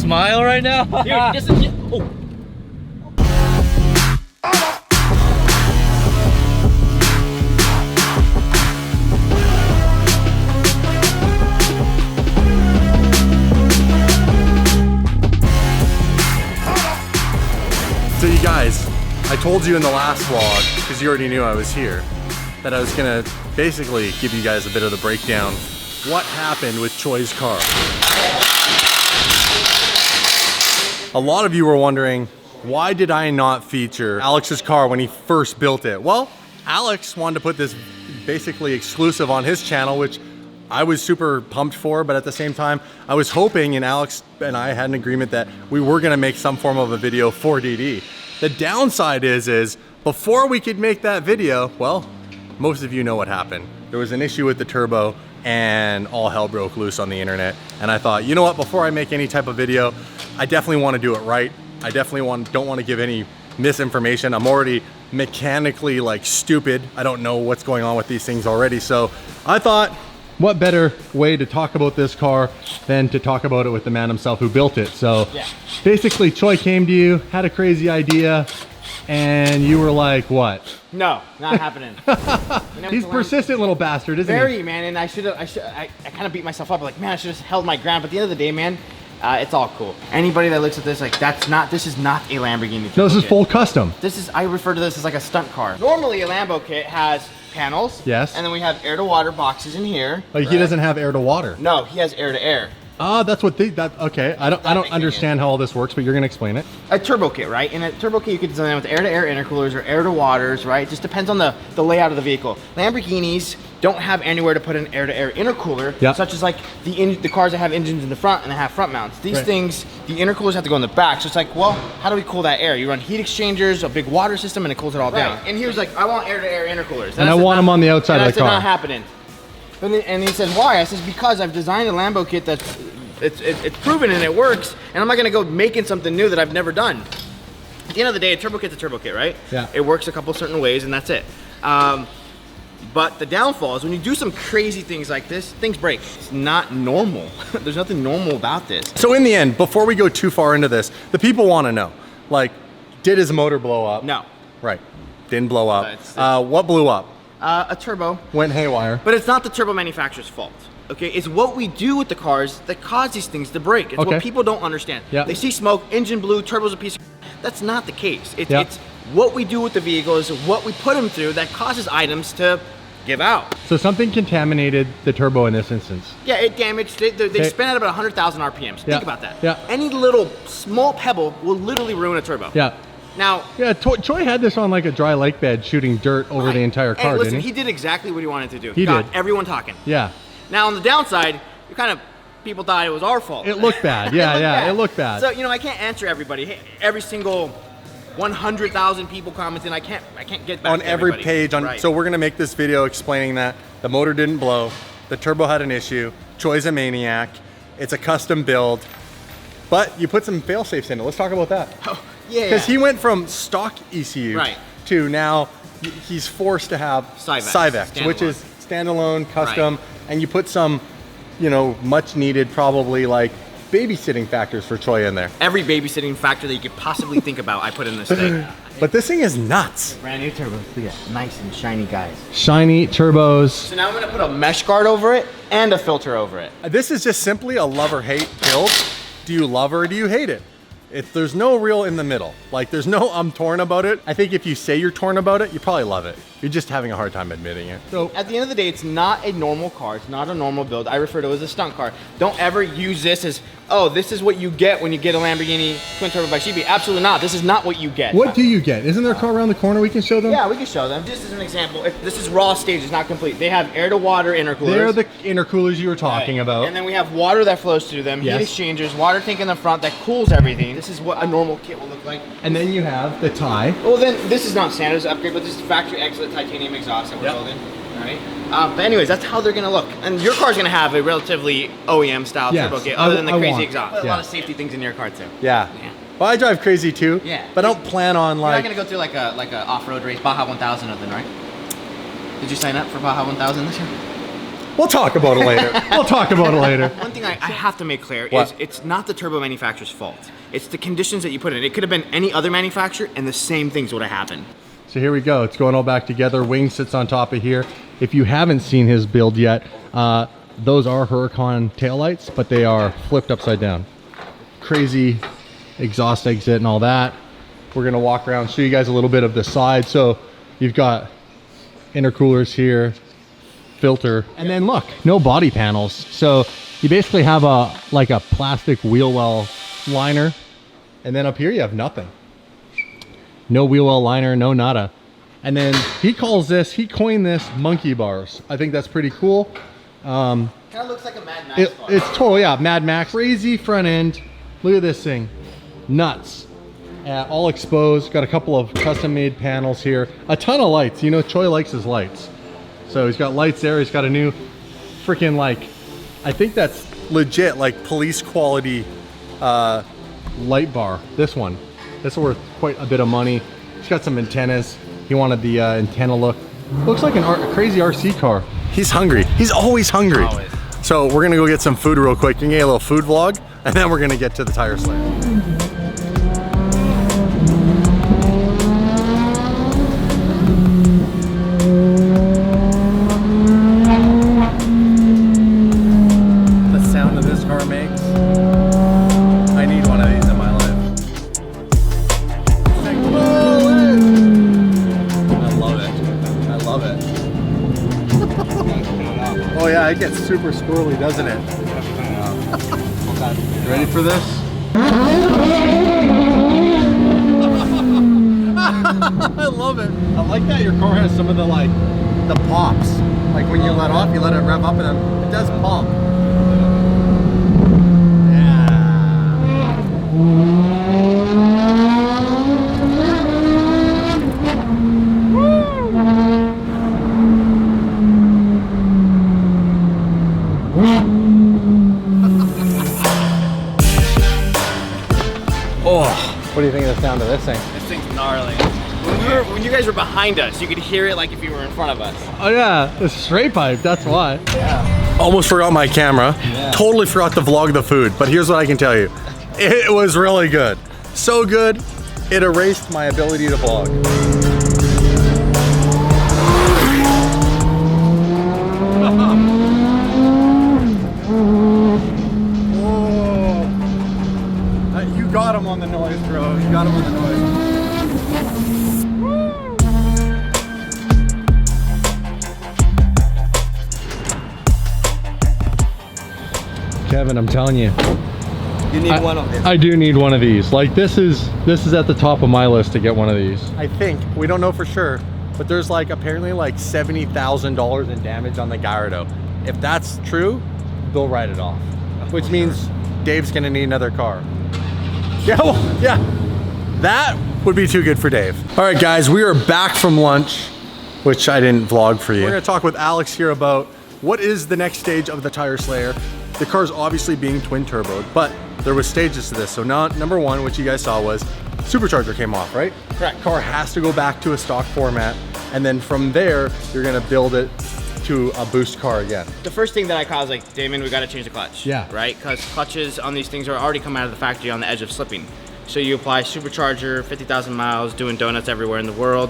smile right now? Dude, this is... Oh. So you guys, I told you in the last vlog, because you already knew I was here, that I was gonna basically give you guys a bit of the breakdown. What happened with Choi's car? A lot of you were wondering, why did I not feature Alex's car when he first built it? Well, Alex wanted to put this basically exclusive on his channel, which I was super pumped for, but at the same time, I was hoping, and Alex and I had an agreement that we were gonna make some form of a video for DD. The downside is before we could make that video, well, most of you know what happened. There was an issue with the turbo and all hell broke loose on the internet. And I thought, you know what, before I make any type of video, I definitely wanna do it right. I definitely don't wanna give any misinformation. I'm already mechanically like stupid. I don't know what's going on with these things already. So I thought, what better way to talk about this car than to talk about it with the man himself who built it. So yeah. Basically Choi came to you, had a crazy idea, and you were like, what? No, not happening. You know, he's persistent little bastard, isn't he? Very, man, and I kind of beat myself up, like, man, I should have held my ground, but at the end of the day, man, it's all cool. Anybody that looks at this, like, this is not a Lamborghini. No, this is full custom. I refer to this as like a stunt car. Normally a Lambo kit has panels. Yes. And then we have air to water boxes in here. Like he doesn't have air to water. No, he has air to air. Ah, that's what okay. I don't understand how all this works, but you're gonna explain it. A turbo kit, right? In a turbo kit, you could design it with air-to-air intercoolers or air-to-waters, right? It just depends on the layout of the vehicle. Lamborghinis don't have anywhere to put an air-to-air intercooler, such as like the cars that have engines in the front and they have front mounts. These things, the intercoolers have to go in the back. So it's like, well, how do we cool that air? You run heat exchangers, a big water system, and it cools it all down. And he was like, I want air-to-air intercoolers. And I want them on the outside of the car. That's not happening. And he said, why? I says, because I've designed a Lambo kit that's it's proven and it works, and I'm not gonna go making something new that I've never done. At the end of the day, a turbo kit's a turbo kit, right? Yeah. It works a couple certain ways, and that's it. But the downfall is when you do some crazy things like this, things break. It's not normal. There's nothing normal about this. So in the end, before we go too far into this, the people want to know, like, did his motor blow up? No. Right. Didn't blow up. What blew up? A turbo. Went haywire. But it's not the turbo manufacturer's fault. Okay, it's what we do with the cars that cause these things to break. It's what people don't understand. Yeah. They see smoke, engine blew, turbo's a piece of... That's not the case. It's what we do with the vehicles, what we put them through that causes items to give out. So something contaminated the turbo in this instance. Yeah, it damaged. They spin at about 100,000 RPMs. Think about that. Yeah. Any little small pebble will literally ruin a turbo. Yeah. Now, yeah, Choi had this on like a dry lake bed shooting dirt over the entire car, listen, didn't he? He did exactly what he wanted to do. He got did. everyone talking. Yeah. Now, on the downside, people thought it was our fault. It looked bad. Yeah, it looked bad. So, you know, I can't answer everybody. Hey, every single 100,000 people commenting, I can't get back on to every everybody. page. So we're gonna make this video explaining that the motor didn't blow, the turbo had an issue, Choi's a maniac, it's a custom build, but you put some fail safes in it. Let's talk about that. Oh, yeah. Because he went from stock ECU to now he's forced to have Cybex, which is standalone, custom, and you put some, you know, much needed, probably like babysitting factors for Choi in there. Every babysitting factor that you could possibly think about, I put in this thing. But this thing is nuts. Brand new turbos, look at that, nice and shiny, guys. Shiny turbos. So now I'm gonna put a mesh guard over it and a filter over it. This is just simply a love or hate build. Do you love or do you hate it? There's no real in the middle. Like there's no I'm torn about it. I think if you say you're torn about it, you probably love it. You're just having a hard time admitting it. So at the end of the day, it's not a normal car. It's not a normal build. I refer to it as a stunt car. Don't ever use this as, oh, this is what you get when you get a Lamborghini twin turbo by CB. Absolutely not. This is not what you get. What do you get? Isn't there a car around the corner we can show them? Yeah, we can show them. Just as an example, if this is raw stage, it's not complete. They have air to water intercoolers. They're the intercoolers you were talking about. And then we have water that flows through them, heat exchangers, water tank in the front that cools everything. This is what a normal kit will look like. And then you have the tie. Well, then this is not standard upgrade, but this is factory excellent titanium exhaust that we're building. All right. But anyways, that's how they're gonna look. And your car's gonna have a relatively OEM style turbo kit, other than the crazy exhaust. A lot of safety things in your car too. Yeah. Well, I drive crazy too. Yeah. But I don't plan on You're not gonna go through like a off-road race, Baja 1000 or nothing, right? Did you sign up for Baja 1000 this year? We'll talk about it later. We'll talk about it later. One thing I have to make clear What? is it's not the turbo manufacturer's fault. It's the conditions that you put in. It could have been any other manufacturer and the same things would have happened. So here we go. It's going all back together. Wing sits on top of here. If you haven't seen his build yet, those are Huracan taillights, but they are flipped upside down. Crazy exhaust exit and all that. We're gonna walk around, show you guys a little bit of the side. So you've got intercoolers here, filter, and then look, no body panels. So you basically have like a plastic wheel well liner, and then up here you have nothing. No wheel well liner, no nada. And then he coined this monkey bars. I think that's pretty cool. Kind of looks like a Mad Max car. It's totally, yeah, Mad Max. Crazy front end. Look at this thing. Nuts. All exposed. Got a couple of custom made panels here. A ton of lights. You know, Choi likes his lights. So he's got lights there. He's got a new freaking, like, I think that's legit, like police quality light bar. This one. This is worth quite a bit of money. He's got some antennas. He wanted the antenna look. Looks like a crazy RC car. He's hungry. He's always hungry. Always. So we're gonna go get some food real quick. You can get a little food vlog, and then we're gonna get to the tire slam. The sound of this car makes. I need one of these in my life. I love it. I love it. Oh yeah, it gets super squirrely, doesn't it? You ready for this? I love it. I like that your car has some of the pops. Like when you let off, you let it rev up and then it does pump. What do you think of the sound of this thing? This thing's gnarly. When you guys were behind us, you could hear it like if you were in front of us. Oh yeah, it's straight pipe, that's why. Yeah. Almost forgot my camera. Yeah. Totally forgot to vlog the food, but here's what I can tell you. It was really good. So good, it erased my ability to vlog. You got him on the noise, bro. You got him on the noise. Kevin, I'm telling you. You need one of them. I do need one of these. Like this is at the top of my list to get one of these. I think, we don't know for sure, but there's like apparently like $70,000 in damage on the Gallardo. If that's true, they'll write it off. Which means Dave's gonna need another car. Yeah, well, yeah. That would be too good for Dave. All right, guys, we are back from lunch, which I didn't vlog for you. We're gonna talk with Alex here about what is the next stage of the Tire Slayer. The car's obviously being twin turboed, but there was stages to this. So now, number one, which you guys saw was supercharger came off, right? Correct. Car has to go back to a stock format. And then from there, you're gonna build it to a boost car again. The first thing that I caught was like, Damon, we gotta change the clutch. Yeah. Right? Because clutches on these things are already come out of the factory on the edge of slipping. So you apply supercharger, 50,000 miles, doing donuts everywhere in the world.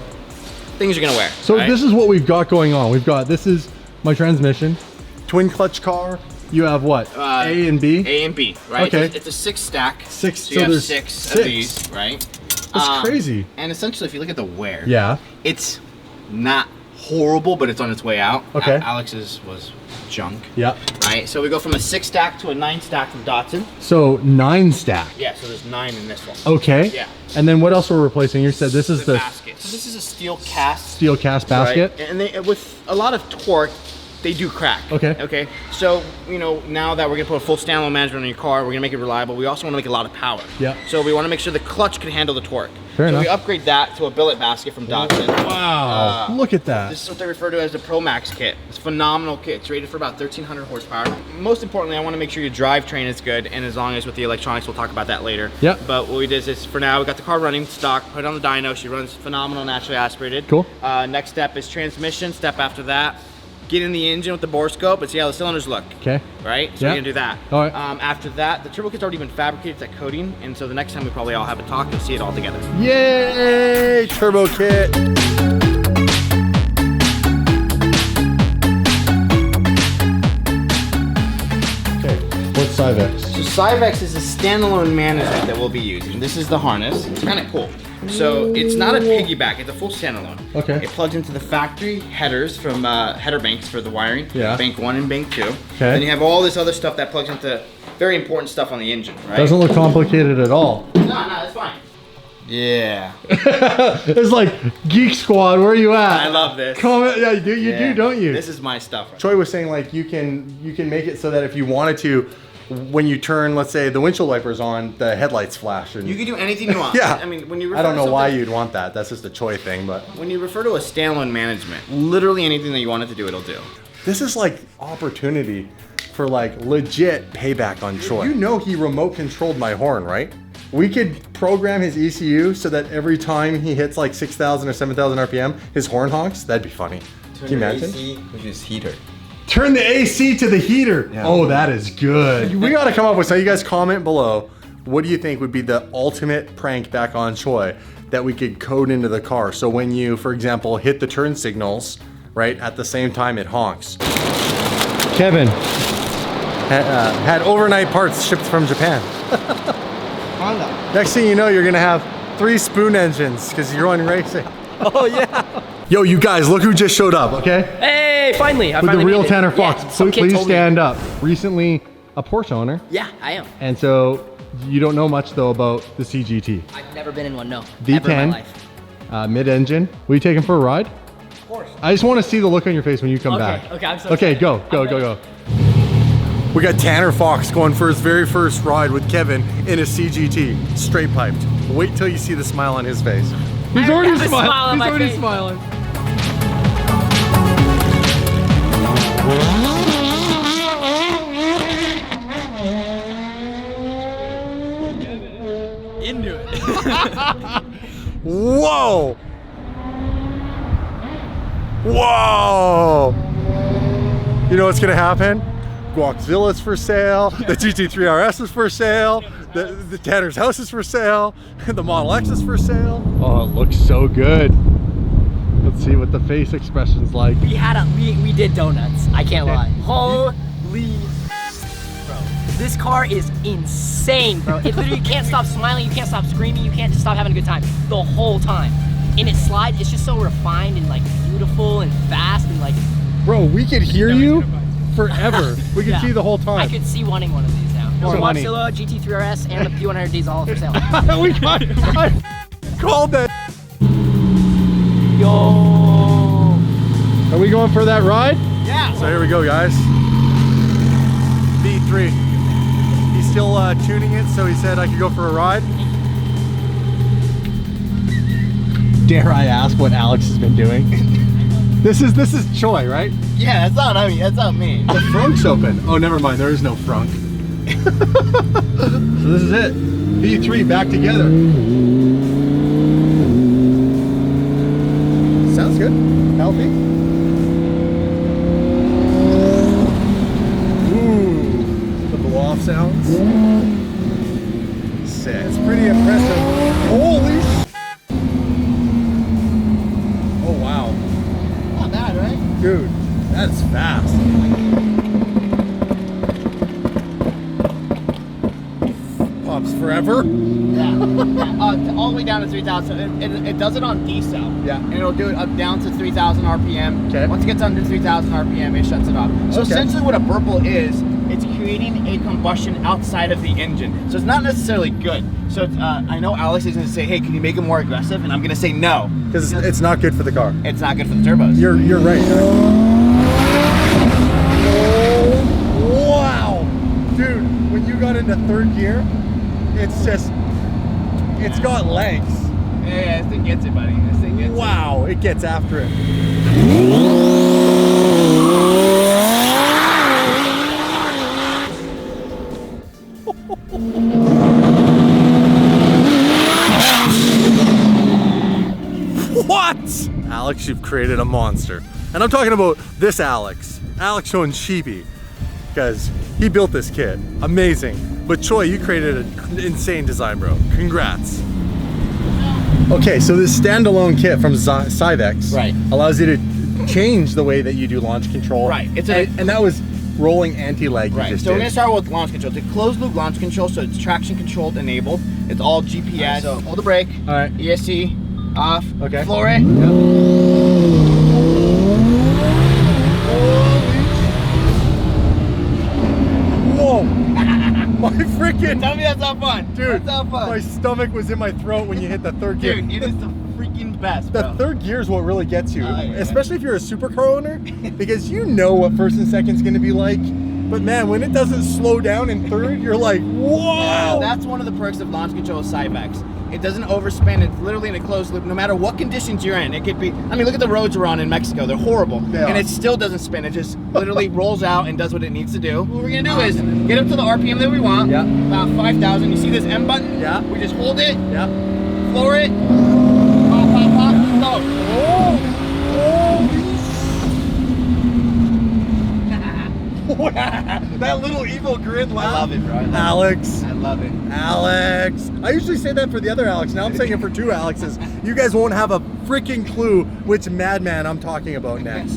Things are gonna wear. So right? This is what we've got going on. This is my transmission, twin clutch car. You have what? A and B? A and B, right? Okay. It's a 6 stack. Six, So you have six of these, right? That's crazy. And essentially, if you look at the wear, Yeah. it's not horrible, but it's on its way out. Okay. Alex's was junk. Yeah. Right? So we go from a 6 stack to a 9 stack from Datsun. So 9 stack. Yeah, so there's 9 in this one. Okay. Yeah. And then what else we're replacing? You said this is the basket. So this is a steel cast. steel cast basket. Right? And they, with a lot of torque, they do crack. Okay. Okay. So, you know, now that we're gonna put a full standalone management on your car, we're gonna make it reliable. We also wanna make a lot of power. Yeah. So we wanna make sure the clutch can handle the torque. Fair enough. So we upgrade that to a billet basket from Datsun. Wow. Look at that. This is what they refer to as the Pro Max kit. It's a phenomenal kit. It's rated for about 1,300 horsepower. Most importantly, I wanna make sure your drivetrain is good, and as long as with the electronics, we'll talk about that later. Yep. But what we did is, for now, we got the car running stock, put it on the dyno. She runs phenomenal, naturally aspirated. Cool. Next step is transmission. Step after that, get in the engine with the bore scope and see how the cylinders look. Okay. Right? So Yeah. we're gonna do that. All right. After that, the turbo kit's already been fabricated, that coating, and so the next time we probably all have a talk, you'll see it all together. Yay! Turbo kit. Okay, what's Cybex? So Cybex is a standalone management that we'll be using. This is the harness. It's kind of cool. So it's not a piggyback, it's a full standalone. Okay. It plugs into the factory headers from header banks for the wiring. Yeah. Bank 1 and bank 2. Okay. Then you have all this other stuff that plugs into very important stuff on the engine, right? Doesn't look complicated at all. No, it's fine. Yeah. It's like Geek Squad, where are you at? I love this. Comment, yeah, you do, don't you? This is my stuff. Choi was saying like you can make it so that if you wanted to, when you turn, let's say, the windshield wipers on, the headlights flash. And You can do anything you want. yeah. I mean, when you refer I don't to know why something- you'd want that. That's just a Choi thing, but When you refer to a standalone management, literally anything that you want it to do, it'll do. this is like opportunity for like legit payback on Choi. You know he remote controlled my horn, right? We could program his ECU so that every time he hits like 6,000 or 7,000 RPM, his horn honks. That'd be funny. Can you imagine? AC, which is heater. Turn the AC to the heater. Yeah. Oh, that is good. We got to come up with, so you guys comment below, what do you think would be the ultimate prank back on Choi that we could code into the car? So when you, for example, hit the turn signals, right, at the same time it honks. Kevin had overnight parts shipped from Japan. Next thing you know, you're gonna have 3 spoon engines because you're on racing. Oh yeah. Yo, you guys, look who just showed up, okay? Hey, finally! With the real Tanner Fox. Yeah, some kid Please told me. stand up. Recently a Porsche owner. Yeah, I am. And so you don't know much though about the CGT. I've never been in one, no. Ever in my V10, life. mid-engine. Will you take him for a ride? Of course. I just want to see the look on your face when you come back. Okay, I'm so Okay, excited. go. We got Tanner Fox going for his very first ride with Kevin in a CGT, straight piped. Wait till you see the smile on his face. He's I already have a smile on smiling. He's my already face. smiling. Into it. Whoa! Whoa! You know what's gonna happen? Guaxilla's for sale, the GT3 RS is for sale, the Tanner's house is for sale, the Model X is for sale. Oh, it looks so good. Let's see what the face expression's like. We did donuts. I can't lie. Holy bro. This car is insane, bro. It literally, you can't stop smiling, you can't stop screaming, you can't just stop having a good time the whole time. And it slides, it's just so refined and like beautiful and fast and like Bro, we could hear you forever. We could Yeah. see you the whole time. I could see wanting one of these now. So money. Godzilla, GT3 RS, and the P100D's all for sale. We got, I called that. Yo. Are we going for that ride? Yeah. So here we go, guys. V3. He's still tuning it, so he said I could go for a ride. Dare I ask what Alex has been doing? This is Choi, right? Yeah, that's not me. That's not me. The frunk's open. Oh, never mind. There is no frunk. So this is it. V3 back together. Sounds good. Healthy. Ooh, the blow-off sounds. Sick. It's pretty impressive. Holy sh! Oh wow. Not bad, right? Dude, that's fast. Pops forever. Yeah. All the way down to 3,000. It does it on decel. Yeah. And it'll do it up down to 3,000 RPM. Okay. Once it gets under 3,000 RPM, it shuts it off. So Okay. essentially what a burble is, it's creating a combustion outside of the engine. So it's not necessarily good. So I know Alex is going to say, hey, can you make it more aggressive? And I'm going to say no. Because it's not good for the car. It's not good for the turbos. You're right. Oh, wow. Dude, when you got into third gear, it's got legs. Yeah, this thing gets it, buddy. This thing gets it. Wow, it gets after it. What? Alex, you've created a monster. And I'm talking about this Alex showing sheepy, because he built this kit. Amazing. But Choi, you created an insane design, bro. Congrats. Okay, so this standalone kit from Cybex allows you to change the way that you do launch control. Right. And that was rolling anti-lag. Right. So we're gonna start with launch control. It's a closed loop launch control, so it's traction controlled enabled. It's all GPS. So hold the brake. All right. ESC off. Okay. Floor it. Whoa! My freaking Tell me that's not fun, dude. That's not fun. My stomach was in my throat when you hit the third gear. Dude, it is the freaking best, The bro. third gear is what really gets you, yeah. especially if you're a supercar owner, because you know what first and second's gonna be like. But man, when it doesn't slow down in third, you're like, whoa! Yeah, that's one of the perks of launch control of Cybex. It doesn't overspin. It's literally in a closed loop. No matter what conditions you're in, it could be. I mean, look at the roads we're on in Mexico. They're horrible, and it still doesn't spin. It just literally rolls out and does what it needs to do. What we're gonna do is get up to the RPM that we want. Yeah. About 5,000. You see this M button? Yeah. We just hold it. Yeah. Floor it. Pop, pop, pop. Go. Oh! That little evil grin laugh. I love it, bro. I love Alex. I love it. Alex. I usually say that for the other Alex. Now I'm saying it for two Alexes. You guys won't have a freaking clue which madman I'm talking about next.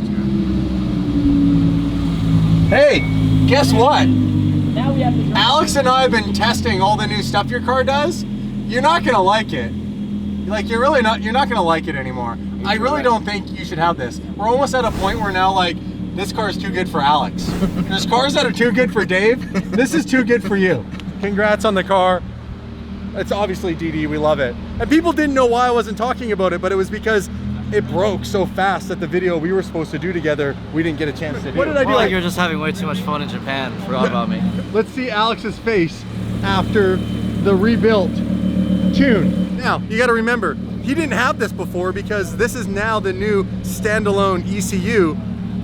Hey, guess what? Now we have to drive. Alex and I have been testing all the new stuff your car does. You're not gonna like it. Like you're not gonna like it anymore. I really don't think you should have this. We're almost at a point where now like, this car is too good for Alex. There's cars that are too good for Dave. This is too good for you. Congrats on the car. It's obviously DD, we love it. And people didn't know why I wasn't talking about it, but it was because it broke so fast that the video we were supposed to do together, we didn't get a chance to do. What did I do? Like you were just having way too much fun in Japan. Forgot about me. Let's see Alex's face after the rebuilt tune. Now, you gotta remember, he didn't have this before because this is now the new standalone ECU.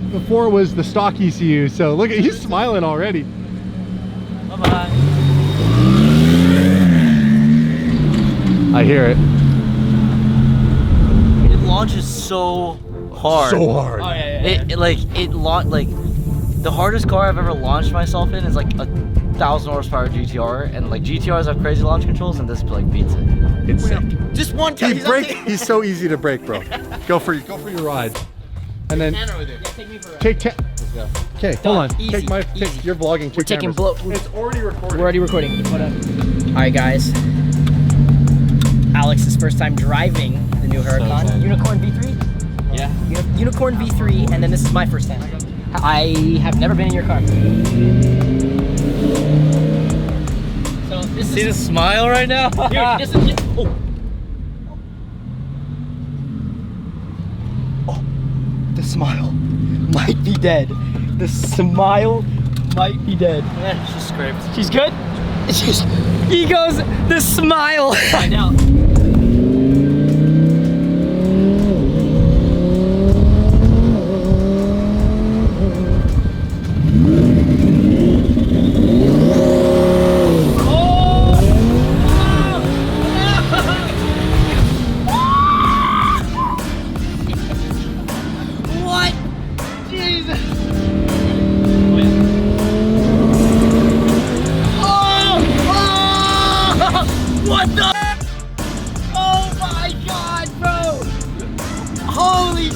Before it was the stock ECU, so look at, he's smiling already. Bye-bye. I hear it. It launches so hard. So hard. Oh yeah. The hardest car I've ever launched myself in is like a 1,000 horsepower GTR, and like GTRs have crazy launch controls, and this like beats it. It's sick. Just one time. He's so easy to break, bro. Go for your ride. And then take 10. Okay, hold on. Easy, Take you're vlogging. We're taking blow. It's already recorded. We're already recording. All right, guys. Alex's first time driving the new Huracan. Unicorn V3? Yeah. Unicorn V3, and then this is my first time. I have never been in your car. So this See the is. smile right now? Dude, this is. Oh. The smile might be dead. The smile might be dead. She's scraped. She's good? He goes, the smile. Find out. What? Jesus. What the? Oh my god, bro! Holy!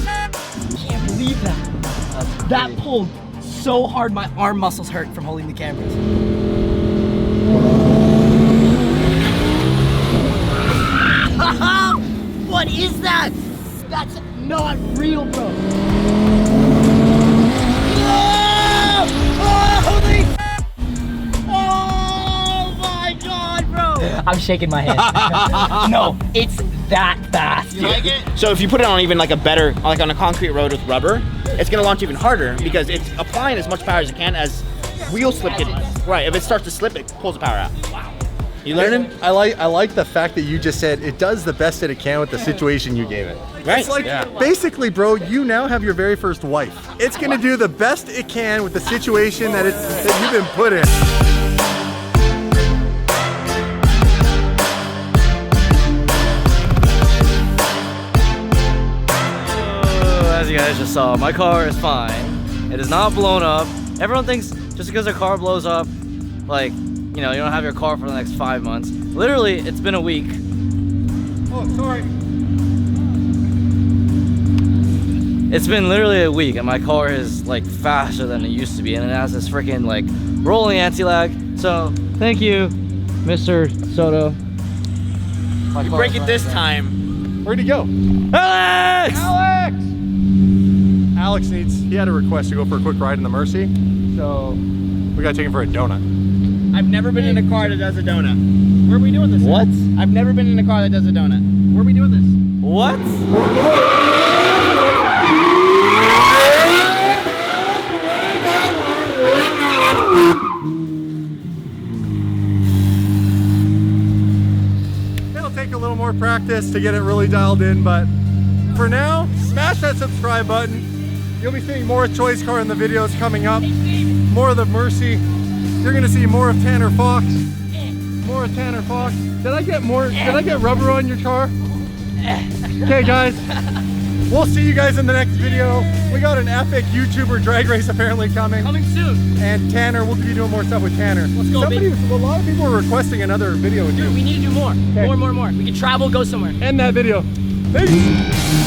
Can't believe that. That pulled so hard, my arm muscles hurt from holding the cameras. What is that? That's not real, bro. Holy! Oh my god, bro! I'm shaking my head. No, it's that fast. You like it? So if you put it on even like a better, like on a concrete road with rubber, it's gonna launch even harder because it's applying as much power as it can as wheel slip can. Right, if it starts to slip, it pulls the power out. Wow. You learning? I like the fact that you just said it does the best that it can with the situation you gave it. Right. It's like, basically, bro, you now have your very first wife. It's gonna do the best it can with the situation that you've been put in. As you guys just saw, my car is fine. It is not blown up. Everyone thinks just because their car blows up, like, you know, you don't have your car for the next 5 months. Literally, it's been a week. Oh, sorry. It's been literally a week and my car is like faster than it used to be, and it has this freaking like rolling anti-lag. So thank you, Mr. Soto. You break it this time. Where'd he go? Alex! Alex! Alex he had a request to go for a quick ride in the Mercy, so we gotta take him for a donut. I've never been in a car that does a donut. Where are we doing this? What? I've never been in a car that does a donut. Where are we doing this? What? It'll take a little more practice to get it really dialed in, but for now, smash that subscribe button. You'll be seeing more of Choi's car in the videos coming up. More of the Mercy. You're gonna see more of Tanner Fox. More of Tanner Fox. Did I get rubber on your car? Okay guys, we'll see you guys in the next video. We got an epic YouTuber drag race apparently coming. Coming soon. And Tanner, we'll be doing more stuff with Tanner. Let's go, baby. A lot of people are requesting another video with you. Dude, we need to do more. Okay. More. We can travel, go somewhere. End that video. Peace.